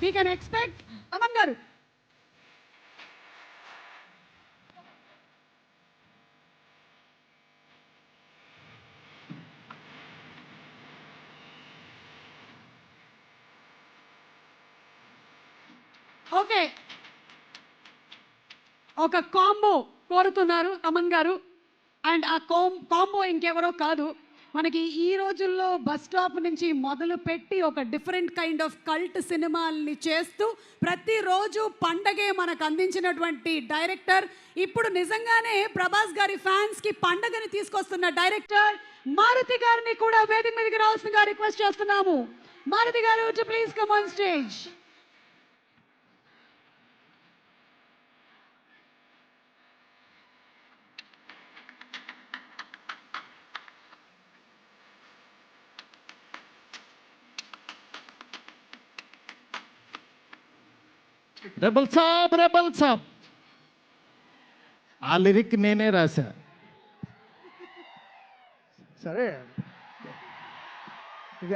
We can expect Aman గారు. Okay, ఒక combo కోరుతున్నారు అమన్ గారు. అండ్ ఆ కాంబో ఇంకెవరో కాదు, మనకి ఈ రోజుల్లో బస్ స్టాప్ నుంచి మొదలు పెట్టి ఒక డిఫరెంట్ కైండ్ ఆఫ్ కల్ట్ సినిమాల్ని చేస్తూ ప్రతిరోజు పండగే మనకు అందించినటువంటి డైరెక్టర్, ఇప్పుడు నిజంగానే ప్రభాస్ గారి ఫ్యాన్స్కి పండగని తీసుకొస్తున్న డైరెక్టర్ మారుతి గారిని కూడా వేదిక మీదకి రావాల్సిందిగా రిక్వెస్ట్ చేస్తున్నాము. మారుతి గారు to please come on stage. Rebel సాబ్ ఆ లిరిక్ నేనే రాశా. సరే, ఇది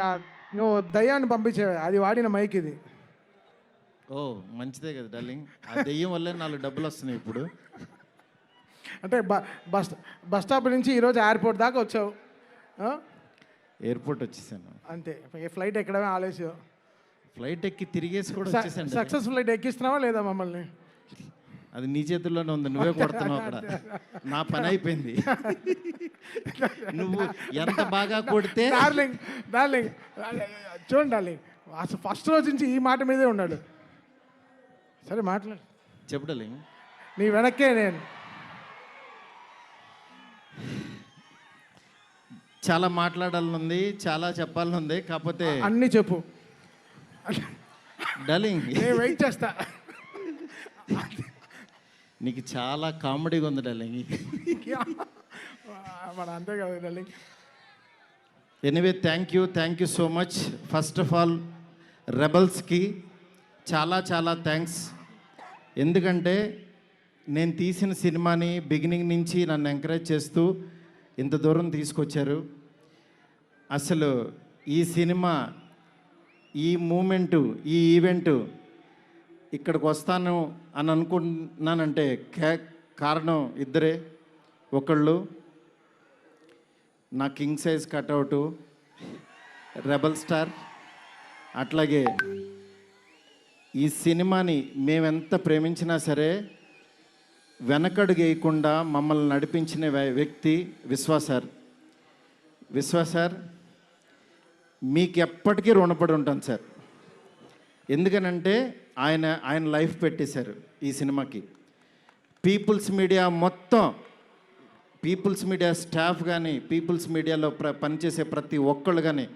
నువ్వు దయ్యాన్ని పంపించేవే, అది వాడిన మైక్ ఇది. ఓ మంచిదే కదా డార్లింగ్, ఆ దెయ్యం వల్లే 4 డబ్బులు వస్తున్నాయి ఇప్పుడు. అంటే బస్ స్టాప్ నుంచి ఈరోజు ఎయిర్పోర్ట్ దాకా వచ్చావు, ఎయిర్పోర్ట్ వచ్చేసాను. అంతే. ఫ్లైట్ ఎక్కడమే ఆలస్యం. ఫ్లైట్ ఎక్కి తిరిగేసి కూడా వచ్చేసాను. సక్సెస్ ఫ్లైట్ ఎక్కిస్తున్నావా లేదా మమ్మల్ని? అది నీ చేతుల్లోనే ఉంది, నువ్వే కొడుతున్నావు అక్కడ. నా పని అయిపోయింది. నువ్వు ఎంత బాగా కొడితే. డార్లింగ్ చూడండి డార్లింగ్, అసలు ఫస్ట్ రోజు నుంచి ఈ మాట మీదే ఉన్నాడు. సరే మాట్లాడు, చెప్పు డార్లింగ్. నీ వెనక్కే నేను. చాలా మాట్లాడాలనుంది, చాలా చెప్పాలనుంది, కాకపోతే అన్నీ చెప్పు డార్లింగ్. నేను వెయిట్ చేస్తా. నీకు చాలా కామెడీగా ఉంది డార్లింగ్. మన అంతే కదా darling. Anyway thank you so much. First of all రెబల్స్కి చాలా చాలా థ్యాంక్స్. ఎందుకంటే నేను తీసిన సినిమాని బిగినింగ్ నుంచి నన్ను ఎంకరేజ్ చేస్తూ ఇంత దూరం తీసుకొచ్చారు. అసలు ఈ సినిమా, ఈ మూమెంటు, ఈ ఈవెంటు ఇక్కడికి వస్తాను అని అనుకుంటున్నానంటే కారణం ఇద్దరే. ఒకళ్ళు నా కింగ్ సైజ్ కట్అవుటు రెబల్ స్టార్, అట్లాగే ఈ సినిమాని మేమెంత ప్రేమించినా సరే వెనకడుగు వేయకుండా మమ్మల్ని నడిపించిన వ్యక్తి విశ్వ సార్. మీకు ఎప్పటికీ రుణపడి ఉంటాను సార్. ఎందుకనంటే ఆయన లైఫ్ పెట్టేశారు ఈ సినిమాకి. పీపుల్స్ మీడియా మొత్తం, పీపుల్స్ మీడియా స్టాఫ్ కానీ, పీపుల్స్ మీడియాలో పనిచేసే ప్రతి ఒక్కళ్ళు కానీ,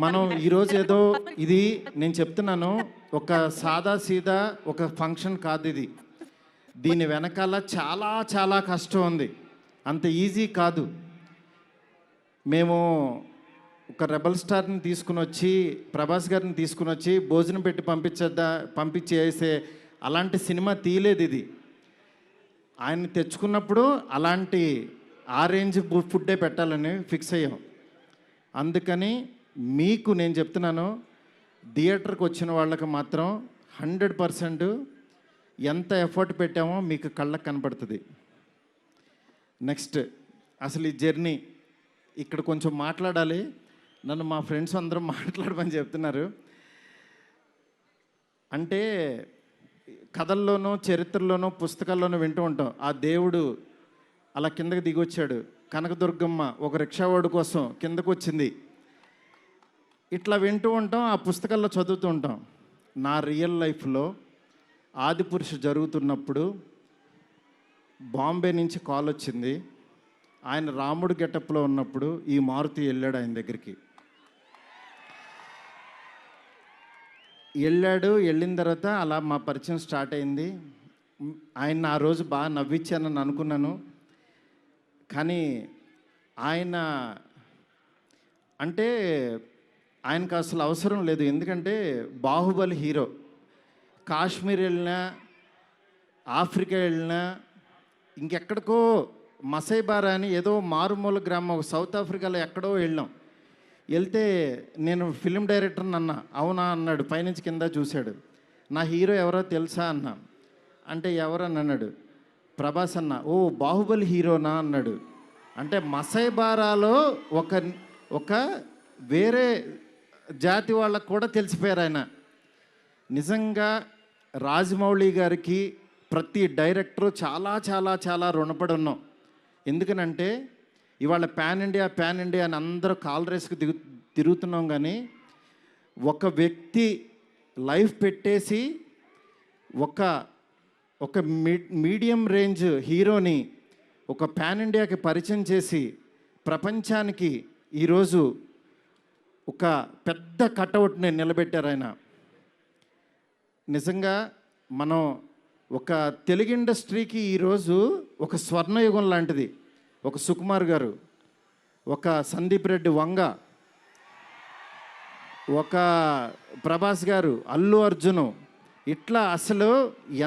మనం ఈరోజు ఏదో ఇది నేను చెప్తున్నాను, ఒక సాదా సీదా ఒక ఫంక్షన్ కాదు ఇది. దీని వెనకాల చాలా చాలా కష్టం ఉంది, అంత ఈజీ కాదు. మేము ఒక రెబల్ స్టార్ని తీసుకుని వచ్చి, ప్రభాస్ గారిని తీసుకుని వచ్చి భోజనం పెట్టి పంపించేసే అలాంటి సినిమా తీయలేదు ఇది. ఆయన్ని తెచ్చుకున్నప్పుడు అలాంటి ఆ రేంజ్ ఫుడ్డే పెట్టాలని ఫిక్స్ అయ్యాం. అందుకని మీకు నేను చెప్తున్నాను, థియేటర్కి వచ్చిన వాళ్ళకి మాత్రం 100% ఎంత ఎఫర్ట్ పెట్టామో మీకు కళ్ళకు కనపడుతుంది. నెక్స్ట్ అసలు ఈ జర్నీ ఇక్కడ కొంచెం మాట్లాడాలి. నన్ను మా ఫ్రెండ్స్ అందరూ మాట్లాడమని చెప్తున్నారు. అంటే కథల్లోనూ, చరిత్రలోనూ, పుస్తకాల్లోనూ వింటూ ఉంటాం, ఆ దేవుడు అలా కిందకి దిగొచ్చాడు, కనకదుర్గమ్మ ఒక రిక్షావాడు కోసం కిందకు వచ్చింది, ఇట్లా వింటూ ఉంటాం, ఆ పుస్తకాల్లో చదువుతూ ఉంటాం. నా రియల్ లైఫ్లో ఆదిపురుషు జరుగుతున్నప్పుడు బాంబే నుంచి కాల్ వచ్చింది. ఆయన రాముడు గెటప్లో ఉన్నప్పుడు ఈ మారుతి వెళ్ళాడు ఆయన దగ్గరికి. వెళ్ళిన తర్వాత అలా మా పరిచయం స్టార్ట్ అయింది. ఆయన ఆ రోజు బాగా నవ్వించానని అనుకున్నాను. కానీ ఆయన అంటే ఆయనకు అసలు అవసరం లేదు. ఎందుకంటే బాహుబలి హీరో. కాశ్మీర్ వెళ్ళినా, ఆఫ్రికా వెళ్ళినా, ఇంకెక్కడికో మసైబారా అని ఏదో మారుమూల గ్రామం సౌత్ ఆఫ్రికాలో ఎక్కడో వెళ్ళాం. వెళ్తే నేను ఫిలిం డైరెక్టర్ అన్నా. అవునా అన్నాడు. పైనుంచి కింద చూశాడు. నా హీరో ఎవరో తెలుసా అన్నా. అంటే ఎవరని అన్నాడు. ప్రభాస్ అన్న. ఓ బాహుబలి హీరోనా అన్నాడు. అంటే మసైబారాలో ఒక ఒక వేరే జాతి వాళ్ళకు కూడా తెలిసిపోయారు ఆయన. నిజంగా రాజమౌళి గారికి ప్రతి డైరెక్టరు చాలా చాలా చాలా రుణపడి ఉన్నాం. ఎందుకనంటే ఇవాళ ప్యాన్ ఇండియా అని అందరూ కాల్ రేస్కి తిరుగుతున్నాం. కానీ ఒక వ్యక్తి లైఫ్ పెట్టేసి ఒక ఒక మీడియం రేంజ్ హీరోని ఒక ప్యాన్ ఇండియాకి పరిచయం చేసి ప్రపంచానికి ఈరోజు ఒక పెద్ద కటౌట్ని నిలబెట్టారు ఆయన. నిజంగా మనం ఒక తెలుగు ఇండస్ట్రీకి ఈరోజు ఒక స్వర్ణయుగం లాంటిది. ఒక సుకుమార్ గారు, ఒక సందీప్ రెడ్డి వంగ, ఒక ప్రభాస్ గారు, అల్లు అర్జును, ఇట్లా అసలు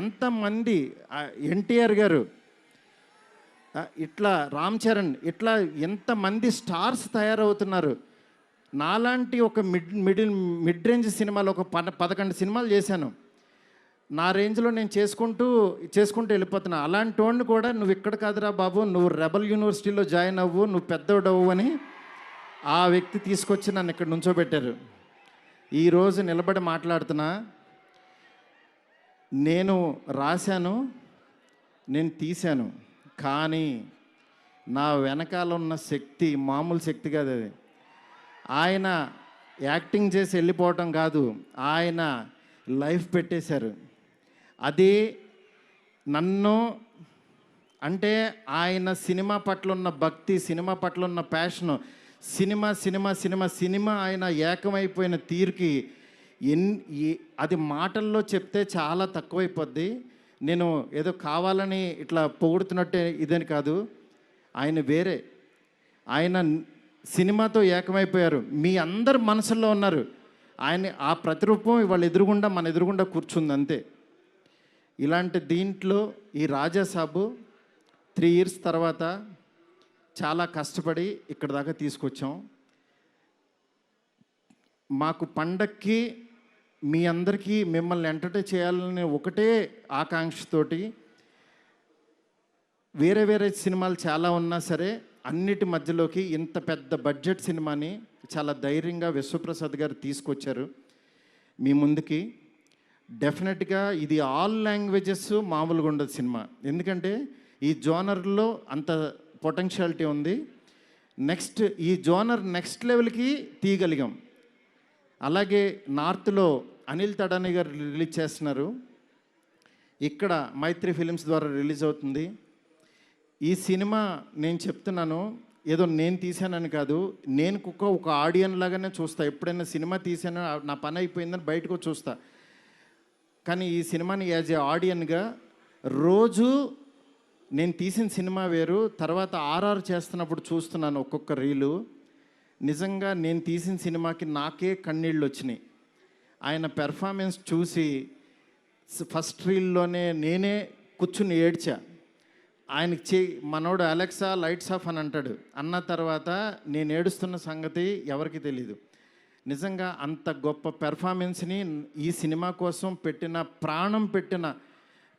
ఎంతమంది, ఎన్టీఆర్ గారు, ఇట్లా రామ్ చరణ్, ఇట్లా ఎంతమంది స్టార్స్ తయారవుతున్నారు. నాలాంటి ఒక మిడ్ రేంజ్ సినిమాలు ఒక 11 సినిమాలు చేశాను. నా రేంజ్లో నేను చేసుకుంటూ వెళ్ళిపోతున్నా. అలాంటి వాడిని కూడా నువ్వు ఇక్కడ కాదురా బాబు, నువ్వు రెబల్ యూనివర్సిటీలో జాయిన్ అవ్వు, నువ్వు పెద్దోడవు అని ఆ వ్యక్తి తీసుకొచ్చి నన్ను ఇక్కడ నుంచోబెట్టారు. ఈరోజు నిలబడి మాట్లాడుతున్నా. నేను రాశాను, నేను తీశాను, కానీ నా వెనకాల ఉన్న శక్తి మామూలు శక్తి కాదు. అది ఆయన యాక్టింగ్ చేసి వెళ్ళిపోవటం కాదు, ఆయన లైఫ్ పెట్టేశారు. అది నన్ను అంటే ఆయన సినిమా పట్ల ఉన్న భక్తి, సినిమా పట్ల ఉన్న ప్యాషను, సినిమా ఆయన ఏకమైపోయిన తీరుకి అది మాటల్లో చెప్తే చాలా తక్కువైపోద్ది. నేను ఏదో కావాలని ఇట్లా పొగుడుతున్నట్టే ఇదని కాదు. ఆయన వేరే, ఆయన సినిమాతో ఏకమైపోయారు. మీ అందరు మనసుల్లో ఉన్నారు. ఆయన ఆ ప్రతిరూపం ఇవాళ మన ఎదురుగుండా కూర్చుంది అంతే. ఇలాంటి దీంట్లో ఈ రాజాసాబు 3 years తర్వాత చాలా కష్టపడి ఇక్కడ దాకా తీసుకొచ్చాం. మాకు పండక్కి మీ అందరికీ మిమ్మల్ని ఎంటర్టైన్ చేయాలని ఒకటే ఆకాంక్షతోటి వేరే సినిమాలు చాలా ఉన్నా సరే అన్నిటి మధ్యలోకి ఇంత పెద్ద బడ్జెట్ సినిమాని చాలా ధైర్యంగా విశ్వప్రసాద్ గారు తీసుకొచ్చారు మీ ముందుకి. డెఫినెట్గా ఇది ఆల్ లాంగ్వేజెస్ మామూలుగా ఉండదు సినిమా. ఎందుకంటే ఈ జోనర్లో అంత పొటెన్షియాలిటీ ఉంది. నెక్స్ట్ ఈ జోనర్ నెక్స్ట్ లెవెల్కి తీయగలిగాం. అలాగే నార్త్లో అనిల్ తడాని గారు రిలీజ్ చేస్తున్నారు. ఇక్కడ మైత్రి ఫిలిమ్స్ ద్వారా రిలీజ్ అవుతుంది. ఈ సినిమా నేను చెప్తున్నాను, ఏదో నేను తీసానని కాదు, నేను ఒక ఆడియన్ లాగానే చూస్తా. ఎప్పుడైనా సినిమా తీసానో నా పని అయిపోయిందని బయటకు చూస్తా. కానీ ఈ సినిమాని యాజ్ ఏ ఆడియన్గా రోజు నేను తీసిన సినిమా వేరు, తర్వాత ఆర్ఆర్ చేస్తున్నప్పుడు చూస్తున్నాను ఒక్కొక్క రీలు. నిజంగా నేను తీసిన సినిమాకి నాకే కన్నీళ్ళు వచ్చినాయి. ఆయన పెర్ఫార్మెన్స్ చూసి ఫస్ట్ రీల్లోనే నేనే కూర్చుని ఏడ్చా. ఆయనకి మనోడు అలెక్సా లైట్స్ ఆఫ్ అని అంటాడు. అన్న తర్వాత నేను ఏడుస్తున్న సంగతి ఎవరికి తెలీదు. నిజంగా అంత గొప్ప పెర్ఫార్మెన్స్ని ఈ సినిమా కోసం ప్రాణం పెట్టిన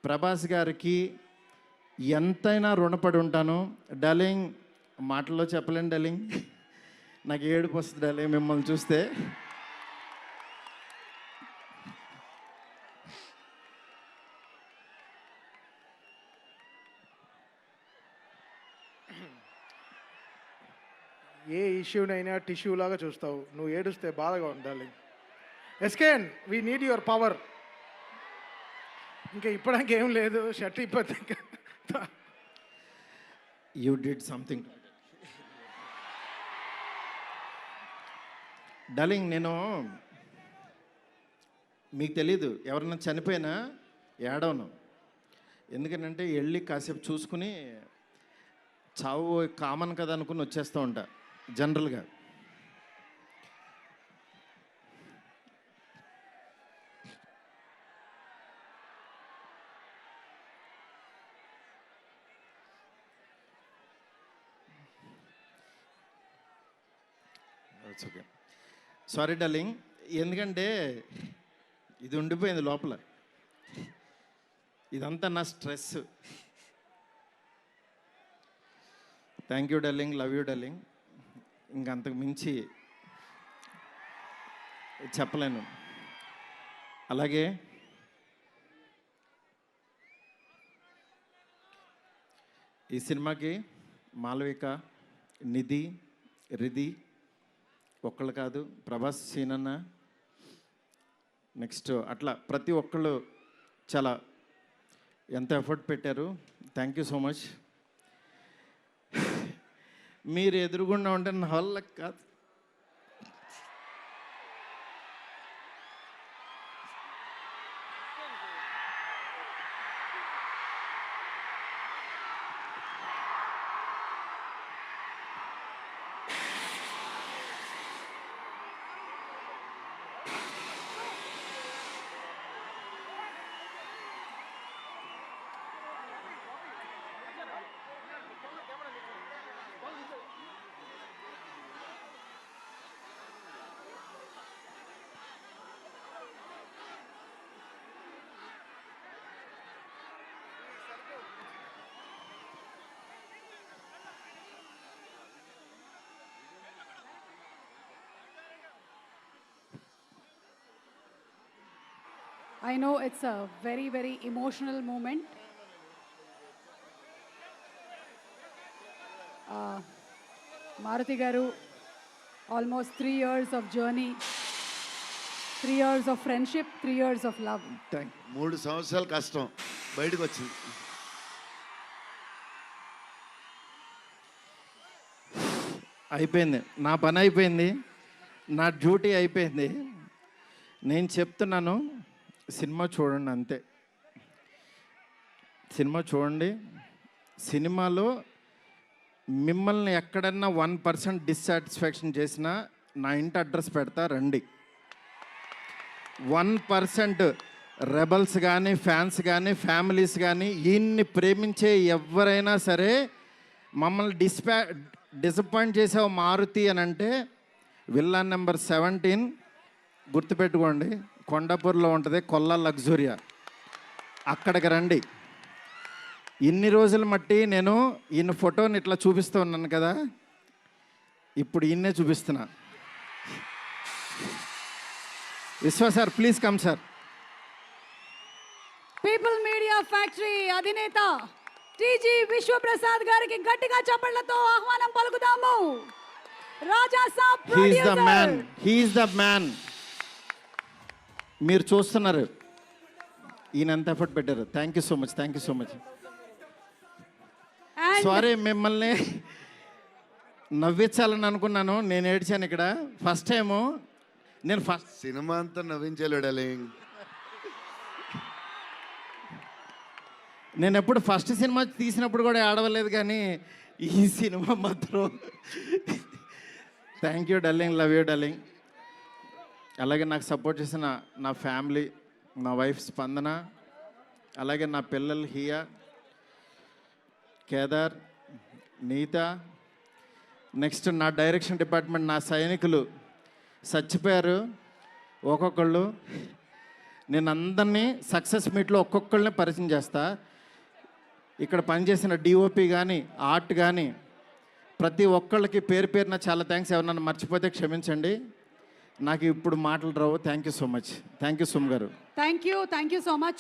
ప్రభాస్ గారికి ఎంతైనా రుణపడి ఉంటాను. డార్లింగ్, మాటల్లో చెప్పలేను డార్లింగ్, నాకు ఏడుపు వస్తుంది డార్లింగ్ మిమ్మల్ని చూస్తే. ఏ ఇష్యూనైనా టిష్యూ లాగా చూస్తావు, నువ్వు ఏడుస్తే బాధగా ఉండాలి. ఎస్కేన్, వీ నీడ్ యువర్ పవర్. ఇంకా ఇప్పడానికి ఏం లేదు, షర్ట్ ఇప్పటి యూ డిడ్ సంథింగ్. డార్లింగ్, నేను మీకు తెలీదు, ఎవరన్నా చనిపోయినా ఏడవను. ఎందుకంటే వెళ్ళి కాసేపు చూసుకుని చావు కామన్ కదా అనుకుని వచ్చేస్తూ ఉంటా జనరల్గా. It's okay. సారీ డార్లింగ్, ఎందుకంటే ఇది ఉండిపోయింది లోపల. ఇదంతా నా stress. Thank you darling, love you darling. ఇంకంతకు మించి చెప్పలేను. అలాగే ఈ సినిమాకి మాలవిక, నిధి, రిధి ఒక్కళ్ళు కాదు, ప్రభాస్, సీనన్న, నెక్స్ట్ అట్లా ప్రతి ఒక్కళ్ళు చాలా ఎంత ఎఫర్ట్ పెట్టారు. Thank you so much. మీరు ఎదురుగుండా ఉంటే నా వల్ల కాదు. I know it's a very, very emotional moment. Maruti garu, almost 3 years of journey, 3 years of friendship, 3 years of love. 3 సంవత్సరాలు కష్టం బయటకు వచ్చింది. అయిపోయింది, నా పని అయిపోయింది, నా డ్యూటీ అయిపోయింది. నేను చెప్తున్నాను, సినిమా చూడండి అంతే. సినిమా చూడండి. సినిమాలో మిమ్మల్ని ఎక్కడన్నా 1% డిస్సాటిస్ఫాక్షన్ చేసినా నా ఇంటి అడ్రస్ పెడతా, రండి. 1% రెబల్స్ కానీ, ఫ్యాన్స్ కానీ, ఫ్యామిలీస్ కానీ, ఈయన్ని ప్రేమించే ఎవరైనా సరే మమ్మల్ని డిసప్పాయింట్ చేసావు మారుతి అని అంటే విల్లా నెంబర్ 17 గుర్తుపెట్టుకోండి, కొండాపూర్లో ఉంటుంది, కొల్లా లగ్జూరియా. అక్కడికి రండి. ఇన్ని రోజులు మట్టి నేను ఈయన ఫోటోని ఇట్లా చూపిస్తూ ఉన్నాను కదా, ఇప్పుడు ఈయన్నే చూపిస్తున్నా. Vishwa sir, please come sir. People media factory అధినేత టీజీ విశ్వప్రసాద్ గారికి గట్టిగా చప్పట్లతో ఆహ్వానం పలుకుదాము. Raja Saab he's the producer. Man, he's the man. మీరు చూస్తున్నారు ఈయన ఎంత ఎఫర్ట్ పెట్టారు. Thank you so much, thank you so much. And sorry, మిమ్మల్ని నవ్వించాలని అనుకున్నాను, నేను ఏడ్చాను ఇక్కడ. ఫస్ట్ టైము నేను సినిమా అంతా నవ్వించాడు డార్లింగ్. నేను ఎప్పుడు ఫస్ట్ సినిమా తీసినప్పుడు కూడా ఆడవలేదు, కానీ ఈ సినిమా మాత్రం thank you darling, love you darling. అలాగే నాకు సపోర్ట్ చేసిన నా ఫ్యామిలీ, నా వైఫ్ స్పందన, అలాగే నా పిల్లలు హియా, కేదార్, నీత, నెక్స్ట్ నా డైరెక్షన్ డిపార్ట్మెంట్, నా సైనికులు చచ్చిపోయారు ఒక్కొక్కళ్ళు. నేను అందరినీ సక్సెస్ మీట్లో ఒక్కొక్కళ్ళని పరిచయం చేస్తా. ఇక్కడ పనిచేసిన డిఓపి కానీ, ఆర్ట్ కానీ, ప్రతి ఒక్కళ్ళకి పేరు పేరున చాలా థ్యాంక్స్. ఎవరన్నా మర్చిపోతే క్షమించండి, నాకు ఇప్పుడు మాటలు రావు. Thank you so much. Thank you సుమ్ గారు. Thank you so much.